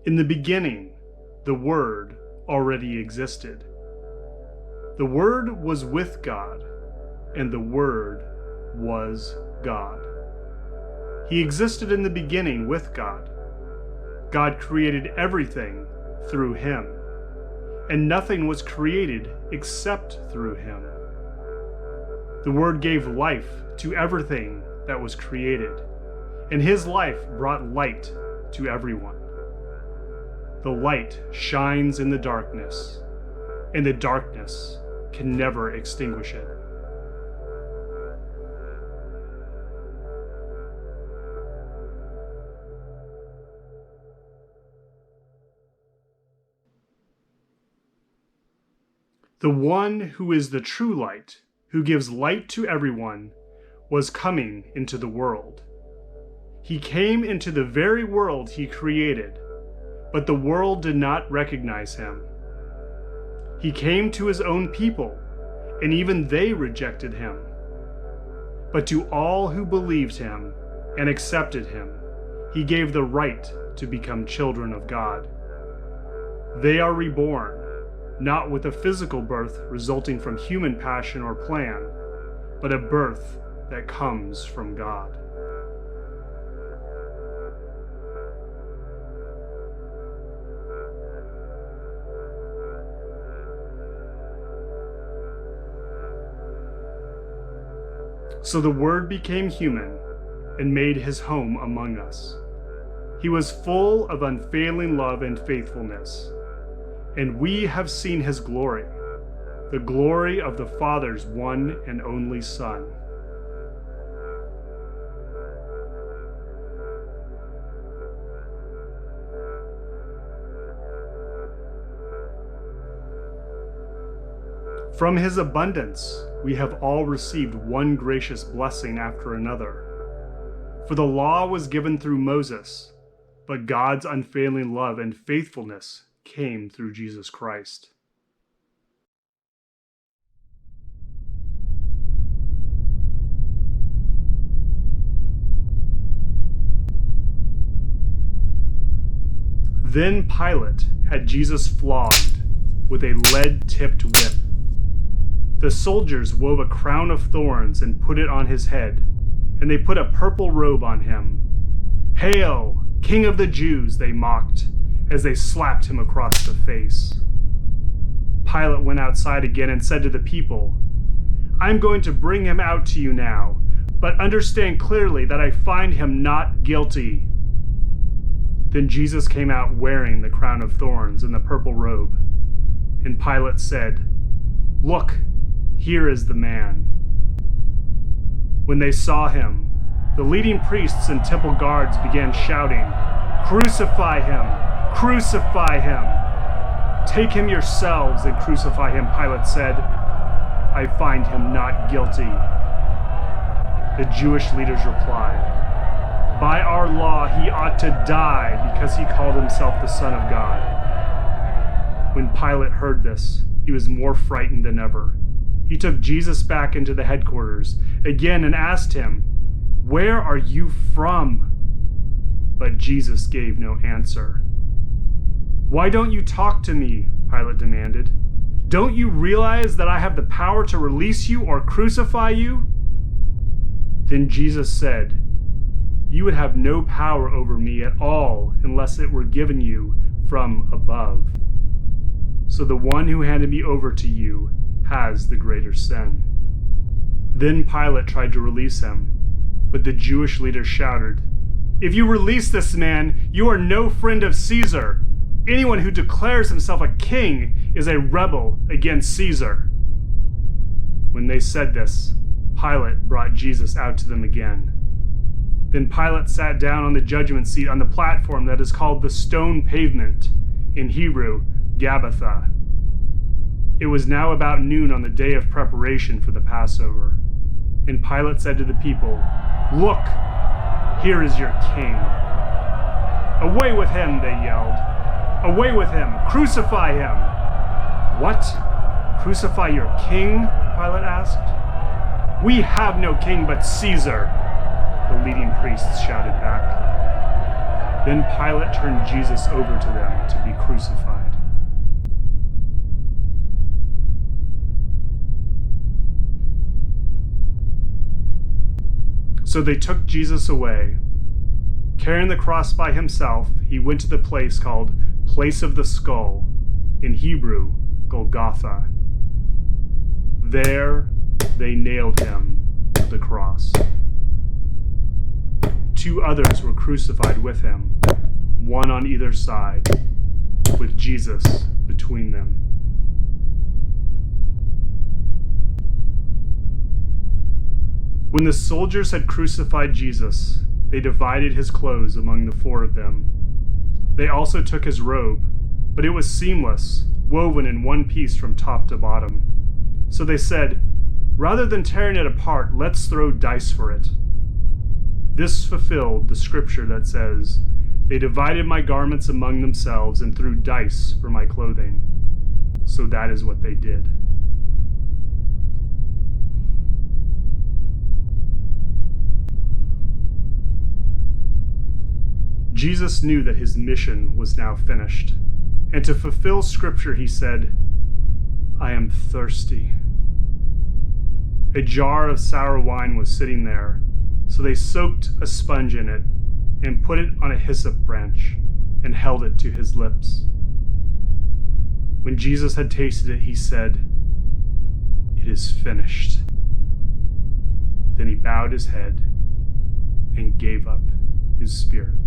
In the beginning, the Word already existed. The Word was with God, and the Word was God. He existed in the beginning with God. God created everything through him, and nothing was created except through him. The Word gave life to everything that was created, and his life brought light to everyone. The light shines in the darkness, and the darkness can never extinguish it. The one who is the true light, who gives light to everyone, was coming into the world. He came into the very world he created, but the world did not recognize him. He came to his own people, and even they rejected him. But to all who believed him and accepted him, he gave the right to become children of God. They are reborn, not with a physical birth resulting from human passion or plan, but a birth that comes from God. So the Word became human and made his home among us. He was full of unfailing love and faithfulness, and we have seen his glory, the glory of the Father's one and only Son. From his abundance, we have all received one gracious blessing after another. For the law was given through Moses, but God's unfailing love and faithfulness came through Jesus Christ. Then Pilate had Jesus flogged with a lead-tipped whip. The soldiers wove a crown of thorns and put it on his head, and they put a purple robe on him. "Hail, King of the Jews," they mocked, as they slapped him across the face. Pilate went outside again and said to the people, "I'm going to bring him out to you now, but understand clearly that I find him not guilty." Then Jesus came out wearing the crown of thorns and the purple robe, and Pilate said, "Look, here is the man." When they saw him, the leading priests and temple guards began shouting, "Crucify him! Crucify him! Take him yourselves and crucify him," Pilate said. "I find him not guilty." The Jewish leaders replied, "By our law he ought to die because he called himself the Son of God." When Pilate heard this, he was more frightened than ever. He took Jesus back into the headquarters again and asked him, "Where are you from?" But Jesus gave no answer. "Why don't you talk to me?" Pilate demanded. "Don't you realize that I have the power to release you or crucify you?" Then Jesus said, "You would have no power over me at all unless it were given you from above. So the one who handed me over to you has the greater sin." Then Pilate tried to release him, but the Jewish leaders shouted, "If you release this man, you are no friend of Caesar. Anyone who declares himself a king is a rebel against Caesar." When they said this, Pilate brought Jesus out to them again. Then Pilate sat down on the judgment seat on the platform that is called the Stone Pavement, in Hebrew, Gabbatha. It was now about noon on the day of preparation for the Passover. And Pilate said to the people, "Look, here is your king." "Away with him," they yelled. "Away with him! Crucify him!" "What? Crucify your king?" Pilate asked. "We have no king but Caesar," the leading priests shouted back. Then Pilate turned Jesus over to them to be crucified. So they took Jesus away. Carrying the cross by himself, he went to the place called Place of the Skull, in Hebrew, Golgotha. There they nailed him to the cross. 2 others were crucified with him, one on either side, with Jesus between them. When the soldiers had crucified Jesus, they divided his clothes among the 4 of them. They also took his robe, but it was seamless, woven in one piece from top to bottom. So they said, "Rather than tearing it apart, let's throw dice for it." This fulfilled the scripture that says, "They divided my garments among themselves and threw dice for my clothing." So that is what they did. Jesus knew that his mission was now finished, and to fulfill scripture he said, "I am thirsty." A jar of sour wine was sitting there, so they soaked a sponge in it and put it on a hyssop branch and held it to his lips. When Jesus had tasted it, he said, "It is finished." Then he bowed his head and gave up his spirit.